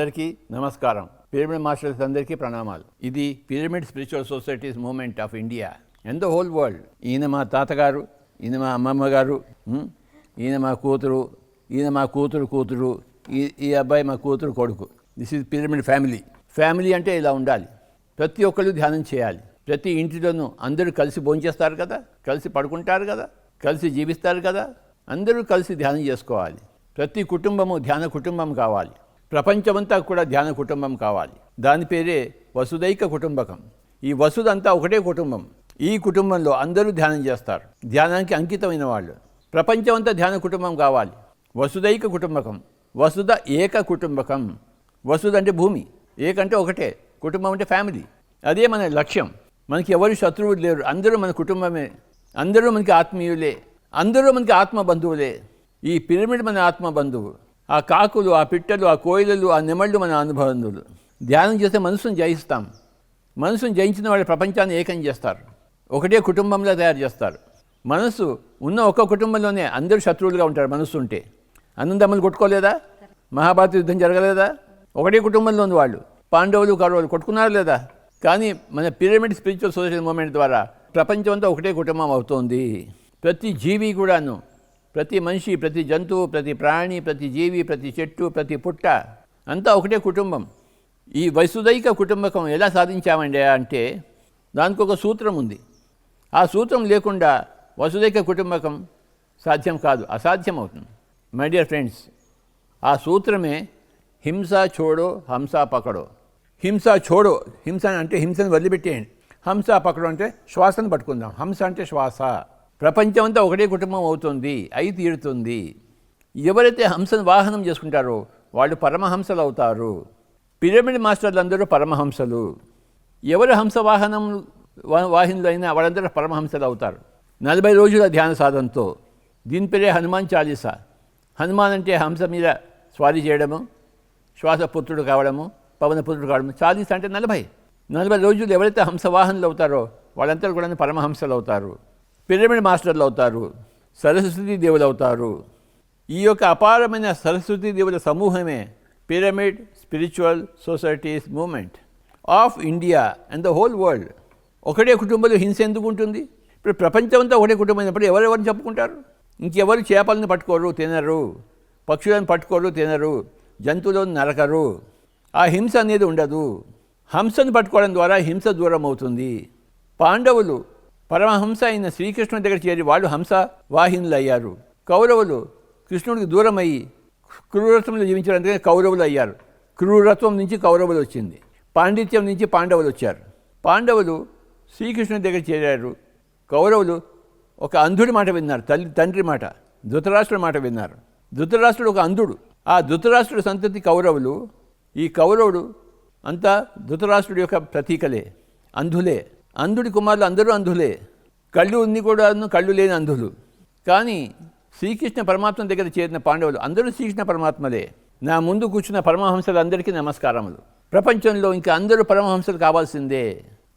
అందరికీ నమస్కారం. Pyramid masters అందరికీ ప్రణామాలు. ఇది pyramid spiritual societies movement of India and the whole world. ఈయన మా తాతగారు, ఈయన మా అమ్మమ్మ గారు, ఈయన మా కూతురు, ఈయన మా కూతురు, ఈ అబ్బాయి మా కూతురు కొడుకు. This is pyramid family. Family అంటే ఇలా ఉండాలి. ప్రతి ఒక్కళ్ళు ధ్యానం చేయాలి. ప్రతి ఇంటిలోనూ అందరూ కలిసి భోంచేస్తారు కదా, కలిసి పడుకుంటారు కదా, కలిసి జీవిస్తారు కదా, అందరూ కలిసి ధ్యానం చేసుకోవాలి. ప్రతి కుటుంబము ధ్యాన కుటుంబం కావాలి. ప్రపంచమంతా కూడా ధ్యాన కుటుంబం కావాలి. దాని పేరే వసుదైక కుటుంబకం. ఈ వసుదంతా ఒకటే కుటుంబం. ఈ కుటుంబంలో అందరూ ధ్యానం చేస్తారు. ధ్యానానికి అంకితమైన వాళ్ళు. ప్రపంచమంతా ధ్యాన కుటుంబం కావాలి. వసుదైక కుటుంబకం. వసుద ఏక కుటుంబకం. వసుద అంటే భూమి, ఏకంటే ఒకటే, కుటుంబం అంటే ఫ్యామిలీ. అదే మన లక్ష్యం. మనకి ఎవరు శత్రువులు లేరు. అందరూ మన కుటుంబమే. అందరూ మనకి ఆత్మీయులే. అందరూ మనకి ఆత్మ బంధువులే. ఈ పిరమిడ్ మన ఆత్మ బంధువు. ఆ కాకులు, ఆ పిట్టలు, ఆ కోయిలలు, ఆ నెమళ్ళు మన అనుబంధువులు. ధ్యానం చేస్తే మనసును జయిస్తాం. మనసును జయించిన వాళ్ళు ప్రపంచాన్ని ఏకం చేస్తారు. ఒకటే కుటుంబంలో తయారు చేస్తారు. మనసు ఉన్న ఒక్క కుటుంబంలోనే అందరూ శత్రువులుగా ఉంటారు. మనసు ఉంటే అన్నదమ్ములు కొట్టుకోలేదా? మహాభారత యుద్ధం జరగలేదా? ఒకటే కుటుంబంలోని వాళ్ళు పాండవులు, కౌరవులు కొట్టుకున్నారు లేదా? కానీ మన పిరమిడ్ స్పిరిచువల్ సొసైటీ మూవ్మెంట్ ద్వారా ప్రపంచం అంతా ఒకటే కుటుంబం అవుతోంది. ప్రతి జీవి కూడాను, ప్రతి మనిషి, ప్రతి జంతువు, ప్రతి ప్రాణి, ప్రతి జీవి, ప్రతి చెట్టు, ప్రతి పుట్ట అంతా ఒకటే కుటుంబం. ఈ వసుదైక కుటుంబకం ఎలా సాధించామండి అంటే దానికి ఒక సూత్రం ఉంది. ఆ సూత్రం లేకుండా వసుదైక కుటుంబకం సాధ్యం కాదు, అసాధ్యం అవుతుంది. మై డియర్ ఫ్రెండ్స్, ఆ సూత్రమే హింస छोड़ो హంస పకడో. హింస छोड़ो, హింస అంటే హింసను వదిలిపెట్టేయండి. హంస పకడో అంటే శ్వాసను పట్టుకుందాం. హంస అంటే శ్వాస. ప్రపంచం అంతా ఒకటే కుటుంబం అవుతుంది, అయి తీరుతుంది. ఎవరైతే హంసను వాహనం చేసుకుంటారో వాళ్ళు పరమహంసలు అవుతారు. పిరమిడ్ మాస్టర్లు అందరూ పరమహంసలు. ఎవరు హంస వాహినులు అయినా వాళ్ళందరూ పరమహంసలు అవుతారు 40 రోజుల ధ్యాన సాధనతో. దీని పేరే హనుమాన్ చాలీసా. హనుమాన్ అంటే హంస మీద స్వారీ చేయడము, శ్వాసపుత్రుడు కావడము, పవనపుత్రుడు కావడము. చాలీసా అంటే 40 రోజులు ఎవరైతే హంస వాహనులు అవుతారో వాళ్ళందరూ కూడా పరమహంసలు అవుతారు. పిరమిడ్ మాస్టర్లు అవుతారు. సరస్వతీ దేవులు అవుతారు. ఈ యొక్క అపారమైన సరస్వతీ దేవుల సమూహమే pyramid spiritual societies movement of India and the whole world. ఒకటే కుటుంబంలో హింస ఎందుకు ఉంటుంది? ఇప్పుడు ప్రపంచం అంతా ఒకటే కుటుంబం అయినప్పుడు ఎవరెవరిని చెప్పుకుంటారు? ఇంకెవరు చేపలను పట్టుకోరు, తినరు. పక్షులను పట్టుకోరు, తినరు. జంతువులను నరకరు. ఆ హింస అనేది ఉండదు. హంసను పట్టుకోవడం ద్వారా హింస దూరం అవుతుంది. పాండవులు పరమహంస అయిన శ్రీకృష్ణుడి దగ్గర చేరి వాళ్ళు హంస వాహినులు అయ్యారు. కౌరవులు కృష్ణుడికి దూరం అయ్యి క్రూరత్వంలో జీవించడానికి కౌరవులు అయ్యారు. క్రూరత్వం నుంచి కౌరవులు వచ్చింది. పాండిత్యం నుంచి పాండవులు వచ్చారు. పాండవులు శ్రీకృష్ణుడి దగ్గర చేరారు. కౌరవులు ఒక అంధుడి మాట విన్నారు, తండ్రి మాట, ధృతరాష్ట్రుడి మాట విన్నారు. ధృతరాష్ట్రుడు ఒక అంధుడు. ఆ ధృతరాష్ట్రుడి సంతతి కౌరవులు. ఈ కౌరవుడు అంతా ధృతరాష్ట్రుడి యొక్క ప్రతీకలే, అంధులే. అంధుడి కుమారులు అందరూ అంధులే. కళ్ళు ఉన్ని కూడా కళ్ళు లేని అంధులు. కానీ శ్రీకృష్ణ పరమాత్మ దగ్గర చేరిన పాండవులు అందరూ శ్రీకృష్ణ పరమాత్మలే. నా ముందు కూర్చున్న పరమహంసలందరికీ నమస్కారములు. ప్రపంచంలో ఇంకా అందరూ పరమహంసలు కావాల్సిందే.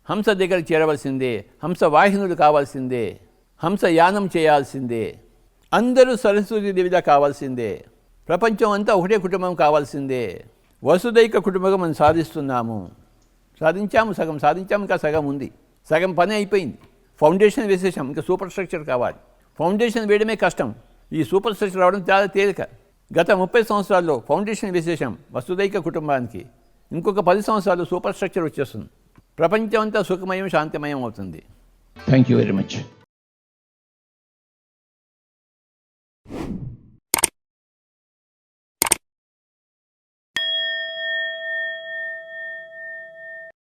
హంస దగ్గర చేరవలసిందే. హంస వాహినులు కావాల్సిందే. హంస యానం చేయాల్సిందే. అందరూ సరస్వతీ దేవిగా కావాల్సిందే. ప్రపంచం అంతా ఒకటే కుటుంబం కావాల్సిందే. వసుదైక కుటుంబం మనం సాధించాము. సగం సాధించాము, ఇంకా సగం ఉంది. సగం పని అయిపోయింది. ఫౌండేషన్ వేసేసాం, ఇంకా సూపర్ స్ట్రక్చర్ కావాలి. ఫౌండేషన్ వేయడమే కష్టం. ఈ సూపర్ స్ట్రక్చర్ రావడం చాలా తేలిక. గత 30 సంవత్సరాల్లో ఫౌండేషన్ వేసేసాం వసుదైక కుటుంబానికి. ఇంకొక 10 సంవత్సరాలు సూపర్ స్ట్రక్చర్ వచ్చేస్తుంది. ప్రపంచం అంతా సుఖమయం, శాంతిమయం అవుతుంది. Thank you very much.